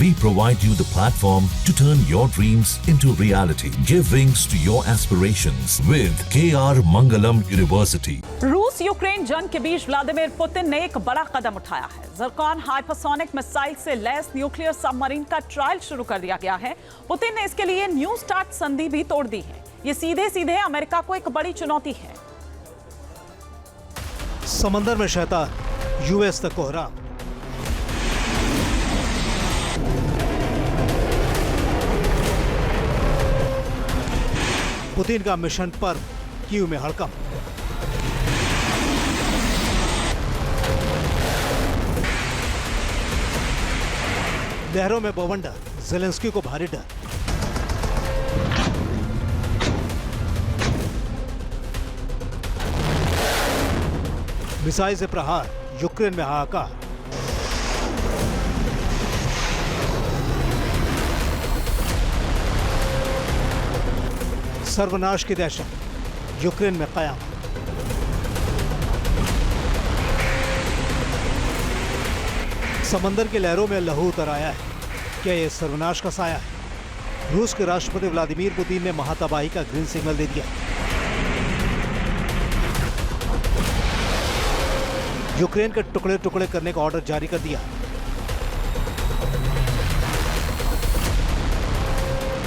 We provide you the platform to turn your dreams into reality. Give wings to your aspirations with KR Mangalam University. रूस Ukraine जंग के बीच Vladimir Putin ने एक बड़ा कदम उठाया है। ज़िरकॉन हाइपरसोनिक मिसाइल से लैस न्यूक्लियर सबमरीन का ट्रायल शुरू कर दिया गया है। पुतिन ने इसके लिए न्यू स्टार्ट संधि भी तोड़ दी है। ये सीधे सीधे अमेरिका को एक बड़ी चुनौती है। समंदर में शैतान, यूएस तक कोहराम। पुतिन का मिशन पर कीव में हड़कंप। लहरों में बवंडर, ज़ेलेंस्की को भारी डर। मिसाइल से प्रहार, यूक्रेन में हाहाकार। सर्वनाश की दहशत, यूक्रेन में कयाम। समंदर की लहरों में लहू उतर आया है। क्या यह सर्वनाश का साया है? रूस के राष्ट्रपति व्लादिमीर पुतिन ने महातबाही का ग्रीन सिग्नल दे दिया। यूक्रेन के टुकड़े टुकड़े करने का ऑर्डर जारी कर दिया।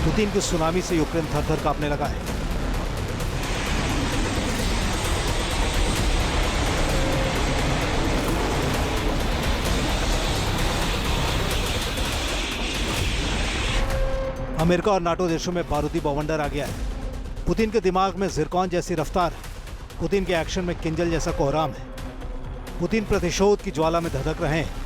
पुतिन की सुनामी से यूक्रेन थर-थर कांपने लगा है। अमेरिका और नाटो देशों में बारूदी बवंडर आ गया है। पुतिन के दिमाग में ज़िरकॉन जैसी रफ्तार है। पुतिन के एक्शन में किंजल जैसा कोहराम है। पुतिन प्रतिशोध की ज्वाला में धधक रहे हैं।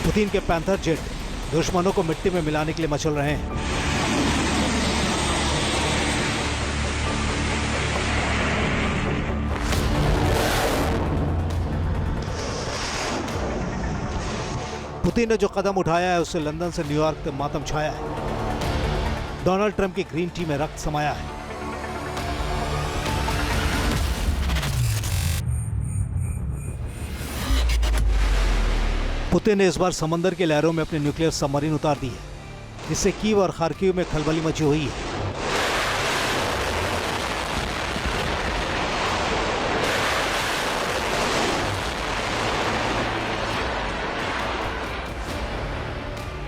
पुतिन के पैंथर जेट दुश्मनों को मिट्टी में मिलाने के लिए मचल रहे हैं। पुतिन ने जो कदम उठाया है उससे लंदन से न्यूयॉर्क तक मातम छाया है। डोनाल्ड ट्रंप की ग्रीन टी में रक्त समाया है। पुतिन ने इस बार समंदर की लहरों में अपने न्यूक्लियर सबमरीन उतार दी है। इससे कीव और खार्किव में खलबली मची हुई है।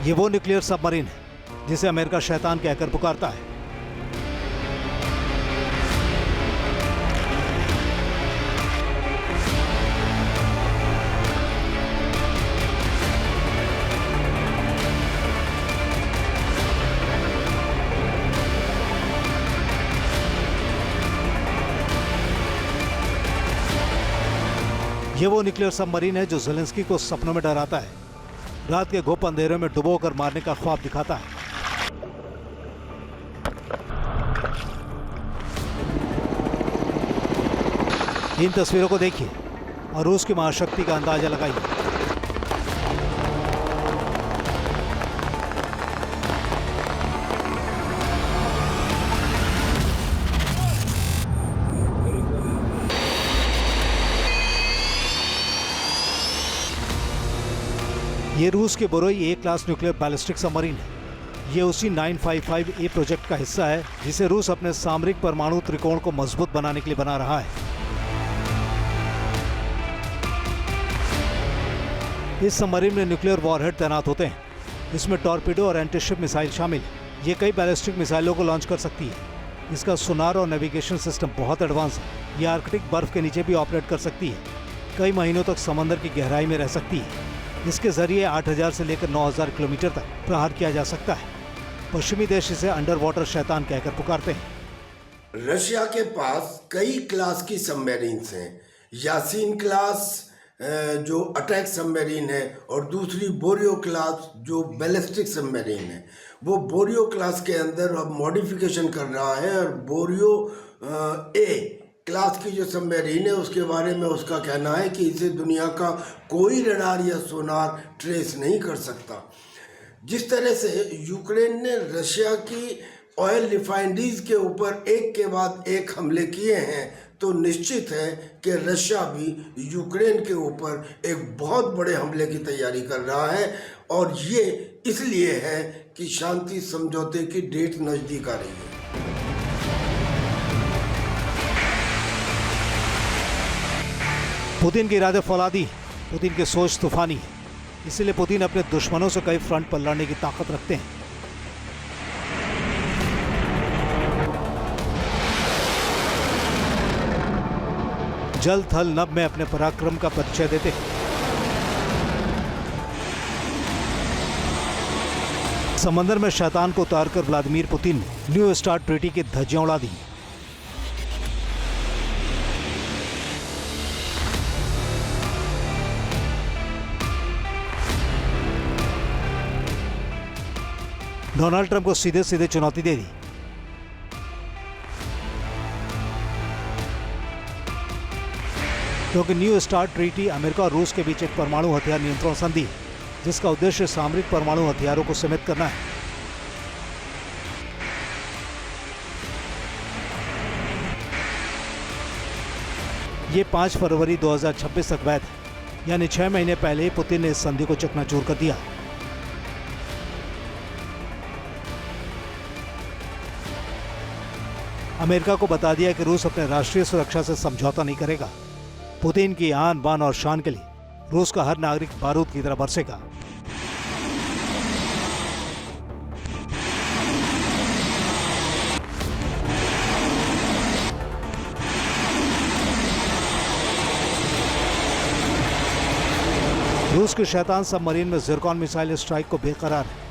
ये वो न्यूक्लियर सबमरीन है जिसे अमेरिका शैतान कहकर पुकारता है। ये वो न्यूक्लियर सबमरीन है जो ज़ेलेंस्की को सपनों में डराता है, रात के घुप अंधेरे में डुबोकर मारने का ख्वाब दिखाता है। इन तस्वीरों को देखिए और रूस की महाशक्ति का अंदाजा लगाइए। ये रूस के बोरोई ए क्लास न्यूक्लियर बैलिस्टिक सबमरीन है। ये उसी 955A प्रोजेक्ट का हिस्सा है जिसे रूस अपने सामरिक परमाणु त्रिकोण को मजबूत बनाने के लिए बना रहा है। इस सबमरीन में न्यूक्लियर वॉरहेड तैनात होते हैं। इसमें टॉर्पीडो और एंटीशिप मिसाइल शामिल है। ये कई बैलिस्टिक मिसाइलों को लॉन्च कर सकती है। इसका सोनार और नेविगेशन सिस्टम बहुत एडवांस है। ये आर्कटिक बर्फ के नीचे भी ऑपरेट कर सकती है। कई महीनों तक समंदर की गहराई में रह सकती है। इसके जरिए 8000 से लेकर 9000 किलोमीटर तक प्रहार किया जा सकता है। पश्चिमी देश इसे अंडर वाटर शैतान कहकर पुकारते हैं। रशिया के पास कई क्लास की सबमरीन्स हैं। यासीन क्लास जो अटैक सबमरीन है और दूसरी बोरियो क्लास जो बैलिस्टिक सबमरीन है। वो बोरियो क्लास के अंदर अब मॉडिफिकेशन कर रहा है और बोरियो ए क्लास की जो सबमरीन है उसके बारे में उसका कहना है कि इसे दुनिया का कोई रडार या सोनार ट्रेस नहीं कर सकता। जिस तरह से यूक्रेन ने रशिया की ऑयल रिफाइनरीज के ऊपर एक के बाद एक हमले किए हैं, तो निश्चित है कि रशिया भी यूक्रेन के ऊपर एक बहुत बड़े हमले की तैयारी कर रहा है, और ये इसलिए है कि शांति समझौते की डेट नज़दीक आ रही है। पुतिन के इरादे फौलादी, पुतिन की सोच तूफानी है, इसीलिए पुतिन अपने दुश्मनों से कई फ्रंट पर लड़ने की ताकत रखते हैं। जल थल नभ में अपने पराक्रम का परिचय देते हैं। समंदर में शैतान को उतारकर व्लादिमीर पुतिन ने न्यू स्टार्ट ट्रीटी की धज्जियां उड़ा दी। डोनाल्ड ट्रंप को सीधे सीधे चुनौती दे दी। क्योंकि न्यू स्टार्ट ट्रीटी अमेरिका और रूस के बीच एक परमाणु हथियार नियंत्रण संधि है, जिसका उद्देश्य सामरिक परमाणु हथियारों को सीमित करना है। ये 5 फरवरी 2026 तक वैध है, यानी 6 महीने पहले ही पुतिन ने इस संधि को चकनाचूर कर दिया। अमेरिका को बता दिया कि रूस अपने राष्ट्रीय सुरक्षा से समझौता नहीं करेगा। पुतिन की आन बान और शान के लिए रूस का हर नागरिक बारूद की तरह बरसेगा। रूस के शैतान सबमरीन में ज़िरकॉन मिसाइल स्ट्राइक को बेकरार है।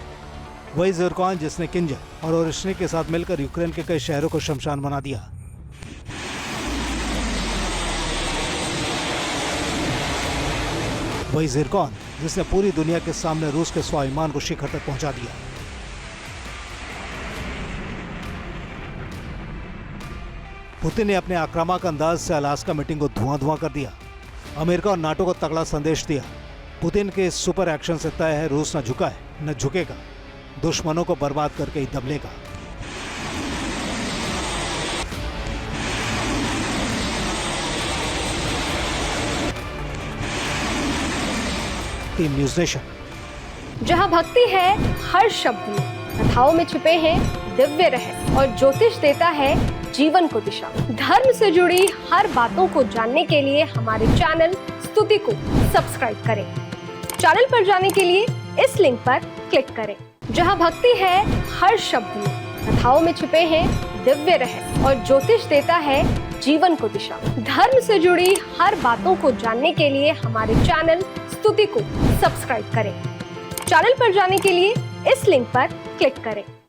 वही ज़िरकॉन जिसने किंजर और ओरिश्नी के साथ मिलकर यूक्रेन के कई शहरों को शमशान बना दिया। वही ज़िरकॉन जिसने पूरी दुनिया के सामने रूस के स्वाभिमान को शिखर तक पहुंचा दिया। पुतिन ने अपने आक्रामक अंदाज से अलास्का मीटिंग को धुआं कर दिया। अमेरिका और नाटो को तगड़ा संदेश दिया। पुतिन के इस सुपर एक्शन से तय है, रूस न झुका है न झुकेगा, दुश्मनों को बर्बाद करके ही दम लेगा। Team news nation. जहां भक्ति है हर शब्द में, कथाओं में छुपे हैं दिव्य रहस्य और ज्योतिष देता है जीवन को दिशा। धर्म से जुड़ी हर बातों को जानने के लिए हमारे चैनल स्तुति को सब्सक्राइब करें। चैनल पर जाने के लिए इस लिंक पर क्लिक करें। जहां भक्ति है हर शब्द में, कथाओं में छुपे हैं दिव्य रहस्य और ज्योतिष देता है जीवन को दिशा। धर्म से जुड़ी हर बातों को जानने के लिए हमारे चैनल स्तुति को सब्सक्राइब करें। चैनल पर जाने के लिए इस लिंक पर क्लिक करें।